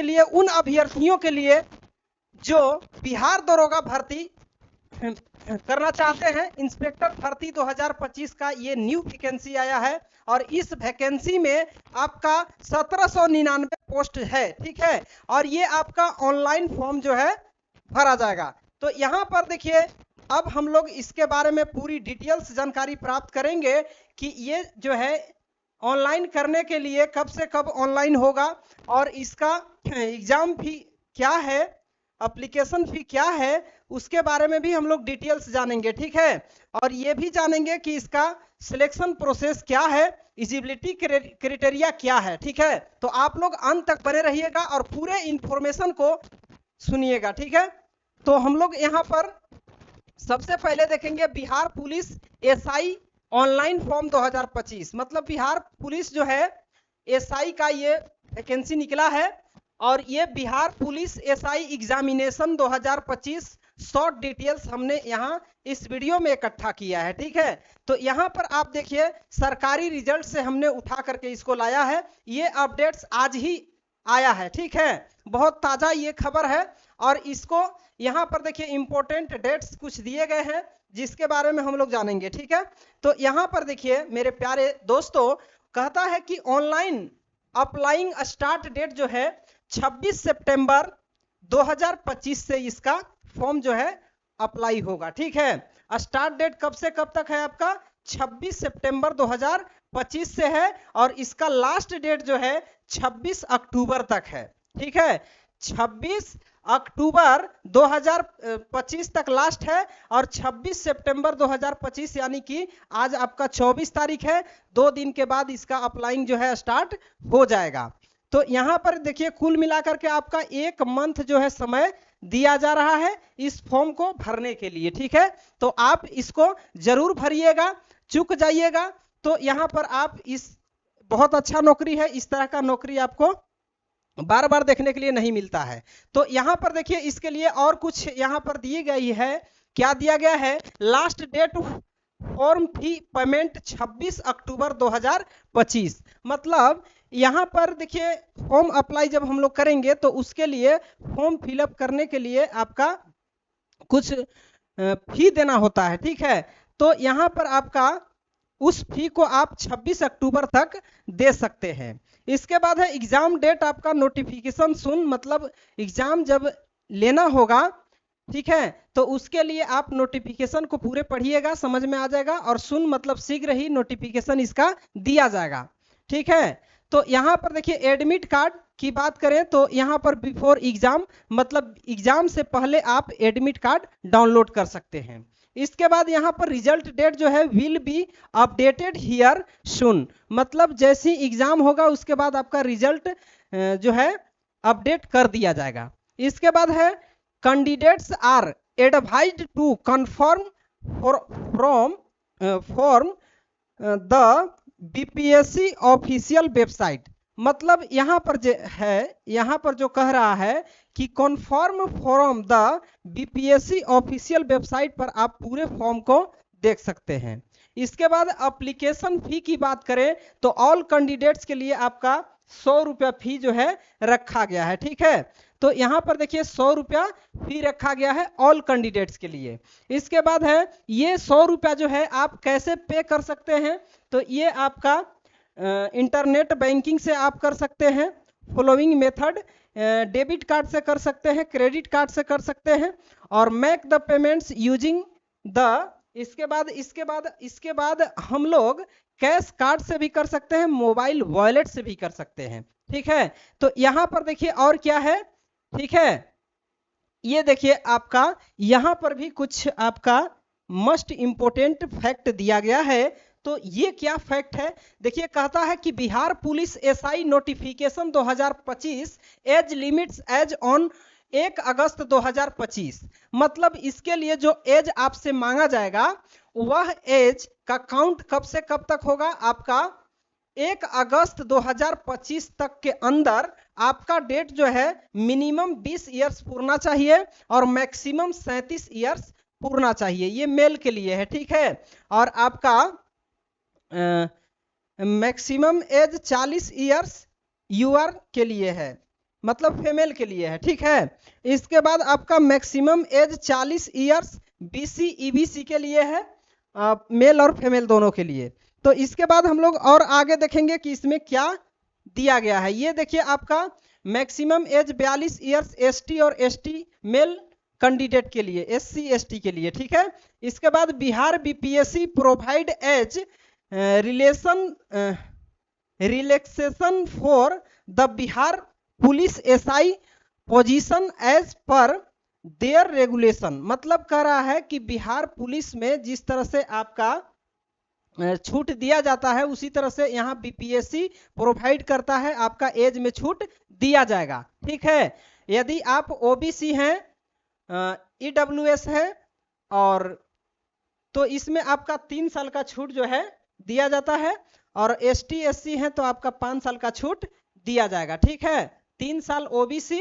के लिए उन अभ्यर्थियों के लिए जो बिहार दरोगा भर्ती करना चाहते हैं, इंस्पेक्टर भर्ती 2025 का ये न्यू वैकेंसी आया है और इस वैकेंसी में आपका 1799 पोस्ट है, ठीक है। और ये आपका ऑनलाइन फॉर्म जो है भरा जाएगा। तो यहाँ पर देखिए अब हम लोग इसके बारे में पूरी डिटेल्स जानकारी प्राप्त करेंगे कि ये जो है ऑनलाइन करने के लिए कब से कब ऑनलाइन होगा और इसका एग्जाम फी क्या है, एप्लीकेशन फी क्या है, उसके बारे में भी हम लोग डिटेल्स जानेंगे, ठीक है। और ये भी जानेंगे कि इसका सिलेक्शन प्रोसेस क्या है, एलिजिबिलिटी क्राइटेरिया क्या है, ठीक है। तो आप लोग अंत तक बने रहिएगा और पूरे इंफॉर्मेशन को सुनिएगा, ठीक है। तो हम लोग यहाँ पर सबसे पहले देखेंगे Bihar police SI online form 2025। मतलब बिहार पुलिस जो है एसआई का ये वैकेंसी निकला है और ये Bihar police SI examination 2025 short details हमने यहाँ इस वीडियो में इकट्ठा किया है, ठीक है। तो यहाँ पर आप देखिए सरकारी रिजल्ट से हमने उठा करके इसको लाया है, ये अपडेट्स आज ही आया है, ठीक है। बहुत ताजा ये खबर है और इसको यहाँ पर देखिए इंपॉर्टेंट डेट्स कुछ दिए गए हैं जिसके बारे में हम लोग जानेंगे, ठीक है। तो यहाँ पर देखिए मेरे प्यारे दोस्तों, कहता है कि ऑनलाइन अप्लाइंग स्टार्ट डेट जो है 26 सितंबर 2025 से इसका फॉर्म जो है अप्लाई होगा, ठीक है। स्टार्ट डेट कब से कब तक है आपका 26 सितंबर 2025 से है और इसका लास्ट डेट जो है 26 अक्टूबर तक है, ठीक है। 26 अक्टूबर 2025 तक लास्ट है और 26 सितंबर 2025 यानी कि आज आपका 24 तारीख है, 2 दिन के बाद इसका अप्लाइंग जो है स्टार्ट हो जाएगा। तो यहाँ पर देखिए कुल मिलाकर के आपका 1 मंथ जो है समय दिया जा रहा है इस फॉर्म को भरने के लिए, ठीक है। तो आप इसको जरूर भरिएगा, चूक जाइएगा तो यहाँ पर आप इस बहुत अच्छा नौकरी है, इस तरह का नौकरी आपको बार बार देखने के लिए नहीं मिलता है। तो यहाँ पर देखिए इसके लिए और कुछ यहाँ पर दी गई है, क्या दिया गया है, last date form fee payment 26 October 2025। मतलब यहाँ पर देखिए फॉर्म अप्लाई जब हम लोग करेंगे तो उसके लिए फॉर्म फिलअप करने के लिए आपका कुछ फी देना होता है, ठीक है। तो यहाँ पर आपका उस फी को आप 26 अक्टूबर तक दे सकते हैं। इसके बाद है एग्जाम डेट आपका नोटिफिकेशन सुन, मतलब एग्जाम जब लेना होगा, ठीक है, तो उसके लिए आप नोटिफिकेशन को पूरे पढ़िएगा, समझ में आ जाएगा। और सुन मतलब शीघ्र ही नोटिफिकेशन इसका दिया जाएगा, ठीक है। तो यहाँ पर देखिए एडमिट कार्ड की बात करें तो यहाँ पर बिफोर एग्जाम मतलब एग्जाम से पहले आप एडमिट कार्ड डाउनलोड कर सकते हैं। इसके बाद यहाँ पर रिजल्ट डेट जो है विल बी अपडेटेड हियर सुन, मतलब जैसे एग्जाम होगा उसके बाद आपका रिजल्ट जो है अपडेट कर दिया जाएगा। इसके बाद है candidates are advised to confirm from the BPSC official website. मतलब यहाँ पर जो है, यहाँ पर जो कह रहा है कि confirm from the BPSC official website पर आप पूरे फॉर्म को देख सकते हैं। इसके बाद एप्लीकेशन फी की बात करें तो ऑल कैंडिडेट्स के लिए आपका 100 रुपया फी जो है रखा गया है, ठीक है। तो यहाँ पर देखिए 100 रुपया फी रखा गया है ऑल कैंडिडेट्स के लिए। इसके बाद है ये 100 रुपया जो है आप कैसे पे कर सकते हैं, तो ये आपका इंटरनेट बैंकिंग से आप कर सकते हैं। फॉलोइंग मेथड, डेबिट कार्ड से कर सकते हैं, क्रेडिट कार्ड से कर सकते हैं और make the payments using the, इसके बाद हम लोग कैश कार्ड से भी कर सकते हैं, मोबाइल वॉलेट से भी कर सकते हैं, ठीक है। तो यहाँ पर देखिए और क्या है, ठीक है, ये देखिए आपका यहाँ पर भी कुछ आपका मस्ट इंपोर्टेंट फैक्ट दिया गया है। तो ये क्या फैक्ट है, देखिए कहता है कि Bihar police SI notification 2025 age limits age on 1 August 2025। मतलब इसके लिए जो एज आपसे मांगा जाएगा वह एज का काउंट कब से कब तक होगा, आपका 1 अगस्त 2025 तक के अंदर आपका डेट जो है मिनिमम 20 इयर्स पूरना चाहिए और मैक्सिमम 37 इयर्स पूरना चाहिए। ये मेल के लिए है, ठीक है। और आपका मैक्सिमम एज 40 इयर्स यूआर के लिए है। मतलब फीमेल के लिए है, ठीक है। इसके बाद आपका maximum age 40 years BC EBC के लिए है, मेल और फीमेल दोनों के लिए। तो इसके बाद हम लोग और आगे देखेंगे कि इसमें क्या दिया गया है। ये देखिए आपका मैक्सिमम एज 42 ईयर्स एसटी और एसटी मेल कैंडिडेट के लिए, एससी एसटी के लिए, ठीक है। इसके बाद Bihar BPSC provide age relaxation for the Bihar police SI position as per their regulation. मतलब कह रहा है कि बिहार पुलिस में जिस तरह से आपका छूट दिया जाता है उसी तरह से यहाँ बीपीएससी प्रोवाइड करता है, आपका एज में छूट दिया जाएगा, ठीक है। यदि आप ओबीसी हैं, ईडब्ल्यूएस है, और तो इसमें आपका 3 साल का छूट जो है दिया जाता है, और एसटी एससी है तो आपका 5 साल का छूट दिया जाएगा, ठीक है। 3 साल ओबीसी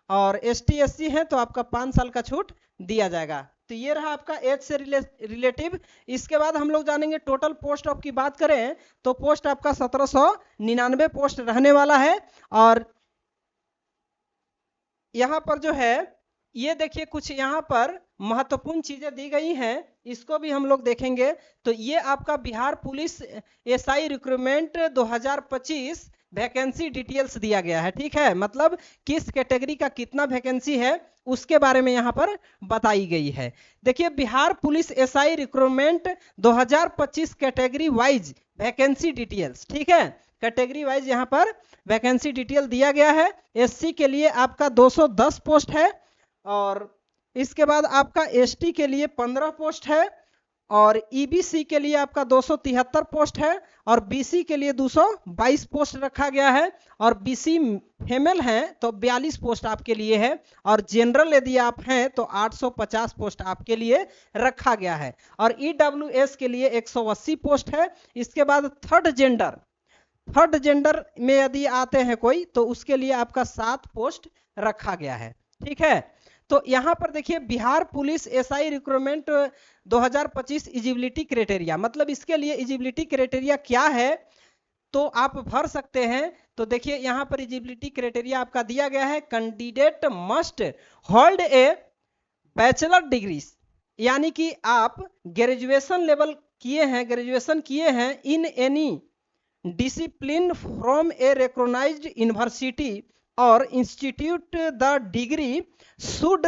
और एसटी एससी है तो आपका 5 साल का छूट दिया जाएगा। तो ये रहा आपका एज से रिलेटिव। इसके बाद हम लोग जानेंगे टोटल पोस्ट ऑफ की बात करें तो पोस्ट आपका 1799 पोस्ट रहने वाला है। और यहाँ पर जो है ये देखिए कुछ यहाँ पर महत्वपूर्ण चीजें दी गई हैं, इसको भी हम लोग देखेंगे। तो ये आपका Bihar police SI recruitment 2025 vacancy details दिया गया है, ठीक है। मतलब किस कैटेगरी का कितना वैकेंसी है उसके बारे में यहाँ पर बताई गई है। देखिए Bihar police SI recruitment 2025 category wise vacancy details, ठीक है। कैटेगरी वाइज यहाँ पर वैकेंसी डिटेल दिया गया है। एससी के लिए आपका 210 पोस्ट है, और इसके बाद आपका एसटी के लिए 15 पोस्ट है, और ईबीसी के लिए आपका 273 पोस्ट है, और बीसी के लिए 222 पोस्ट रखा गया है, और बीसी फीमेल हैं तो 42 पोस्ट आपके लिए है, और जनरल यदि आप हैं तो 850 पोस्ट आपके लिए रखा गया है, और ईडब्ल्यूएस के लिए 180 पोस्ट है। इसके बाद थर्ड जेंडर में यदि आते हैं कोई तो उसके लिए आपका 7 पोस्ट रखा गया है, ठीक है। तो यहाँ पर देखिए Bihar police SI recruitment 2025 eligibility criteria, मतलब इसके लिए एलिजिबिलिटी क्राइटेरिया क्या है तो आप भर सकते हैं। तो देखिए यहाँ पर एलिजिबिलिटी क्राइटेरिया आपका दिया गया है, candidate must hold a bachelor degree, यानी कि आप ग्रेजुएशन किए हैं in any discipline from a recognised university और institute. The degree should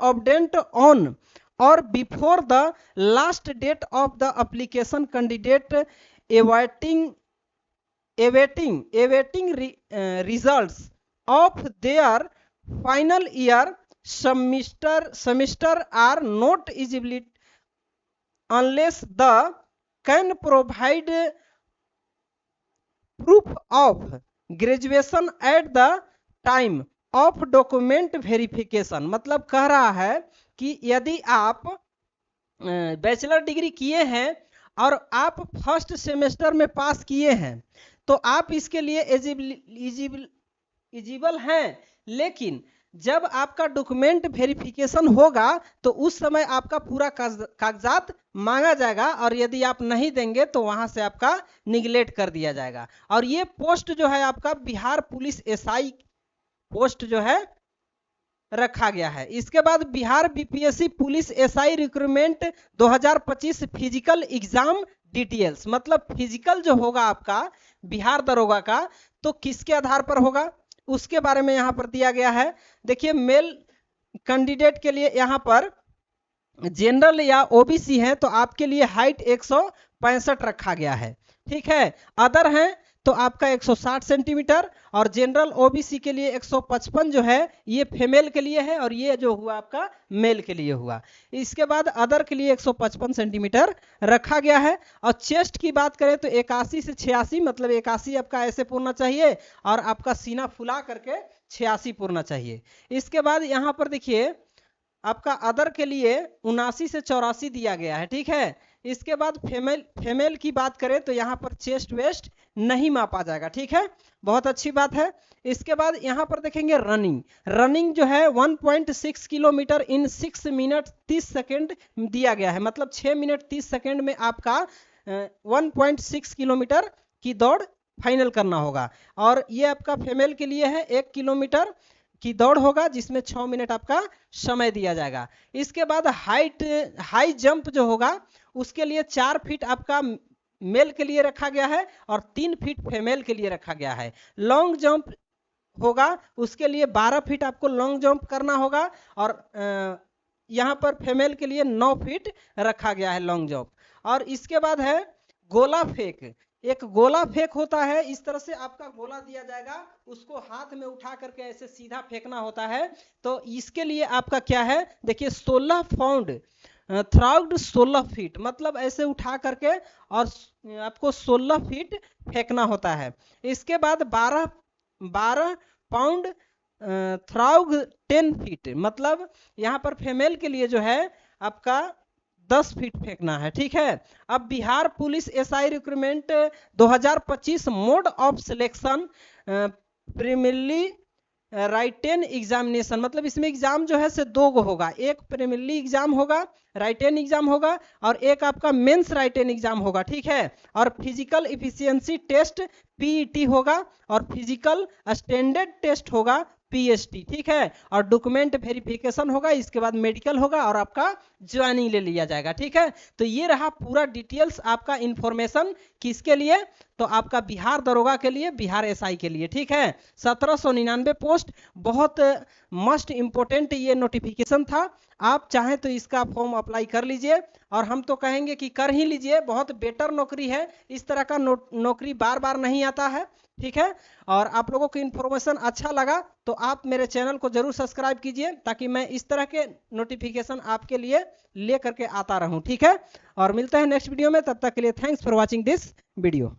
obtained on or before the last date of the application candidate awaiting results of their final year semester are not eligible unless the can provide proof of graduation at the time of document verification. मतलब कह रहा है कि यदि आप bachelor degree किए हैं और आप फर्स्ट सेमेस्टर में पास किए हैं तो आप इसके लिए एलिजिबल हैं, लेकिन जब आपका डॉक्यूमेंट वेरिफिकेशन होगा तो उस समय आपका पूरा कागजात मांगा जाएगा, और यदि आप नहीं देंगे तो वहां से आपका निगलेक्ट कर दिया जाएगा। और ये पोस्ट जो है आपका बिहार पुलिस एसआई पोस्ट जो है रखा गया है। इसके बाद Bihar BPSC police SI recruitment 2025 physical exam details, मतलब फिजिकल जो होगा आपका बिहार दरोगा का तो किसके आधार पर होगा उसके बारे में यहाँ पर दिया गया है। देखिए मेल कैंडिडेट के लिए यहाँ पर जनरल या ओबीसी है तो आपके लिए हाइट 165 रखा गया है, ठीक है। अदर हैं तो आपका 160 सेंटीमीटर, और जनरल ओबीसी के लिए 155 जो है ये फीमेल के लिए है, और ये जो हुआ आपका मेल के लिए हुआ। इसके बाद अदर के लिए 155 सेंटीमीटर रखा गया है। और चेस्ट की बात करें तो 81 से 86, मतलब 81 आपका ऐसे पूरना चाहिए और आपका सीना फुला करके 86 पूरना चाहिए। इसके बाद यहाँ पर देखिए आपका अदर के लिए 79 से 84 दिया गया है, ठीक है। इसके बाद फीमेल की बात करें तो यहाँ पर चेस्ट वेस्ट नहीं मापा जाएगा, ठीक है, बहुत अच्छी बात है। इसके बाद यहाँ पर देखेंगे रनिंग जो है 1.6 किलोमीटर इन 6 मिनट 30 सेकेंड दिया गया है, मतलब 6 मिनट 30 सेकेंड में आपका 1.6 किलोमीटर की दौड़ फाइनल करना होगा। और ये आपका फीमेल के लिए है 1 किलोमीटर की दौड़ होगा जिसमें 6 मिनट आपका समय दिया जाएगा। इसके बाद हाई जंप जो होगा उसके लिए 4 फीट आपका मेल के लिए रखा गया है और 3 फीट फीमेल के लिए रखा गया है। लॉन्ग जंप होगा उसके लिए 12 फीट आपको लॉन्ग जंप करना होगा और यहाँ पर फीमेल के लिए 9 फीट रखा गया है लॉन्ग जंप। और इसके बाद है गोला फेंक। एक गोला फेंक होता है, इस तरह से आपका गोला दिया जाएगा, उसको हाथ में उठा करके ऐसे सीधा फेंकना होता है। तो इसके लिए आपका क्या है, देखिए 16 पाउंड थ्राउड 16 फीट, मतलब ऐसे उठा करके और आपको 16 फीट फेंकना होता है। इसके बाद 12 पाउंड थ्राउग 10 फीट, मतलब यहाँ पर फीमेल के लिए जो है आपका 10 फीट फेंकना है, ठीक है। अब Bihar police SI recruitment 2025 mode of selection preliminary written examination, मतलब इसमें एग्जाम जो है से 2 गो होगा, एक प्रीलिमिनरी एग्जाम होगा, राइटेन एग्जाम होगा और एक आपका मेंस राइटेन एग्जाम होगा, ठीक है। और फिजिकल इफिशियंसी टेस्ट पीईटी होगा और फिजिकल स्टैंडर्ड टेस्ट होगा पीएसटी, ठीक है। और डॉक्यूमेंट वेरिफिकेशन होगा, इसके बाद मेडिकल होगा और आपका ज्वाइनिंग ले लिया जाएगा, ठीक है। तो ये रहा पूरा डिटेल्स आपका इंफॉर्मेशन, किसके लिए, तो आपका बिहार दरोगा के लिए, बिहार एसआई के लिए, ठीक है। 1799 पोस्ट, बहुत मस्ट इंपोर्टेंट ये नोटिफिकेशन था। आप चाहें तो इसका फॉर्म अप्लाई कर लीजिए और हम तो कहेंगे कि कर ही लीजिए, बहुत बेटर नौकरी है, इस तरह का नौकरी बार बार नहीं आता है, ठीक है। और आप लोगों को इन्फॉर्मेशन अच्छा लगा तो आप मेरे चैनल को जरूर सब्सक्राइब कीजिए ताकि मैं इस तरह के नोटिफिकेशन आपके लिए ले करके आता रहूं, ठीक है। और मिलते हैं नेक्स्ट वीडियो में, तब तक के लिए thanks for watching this video.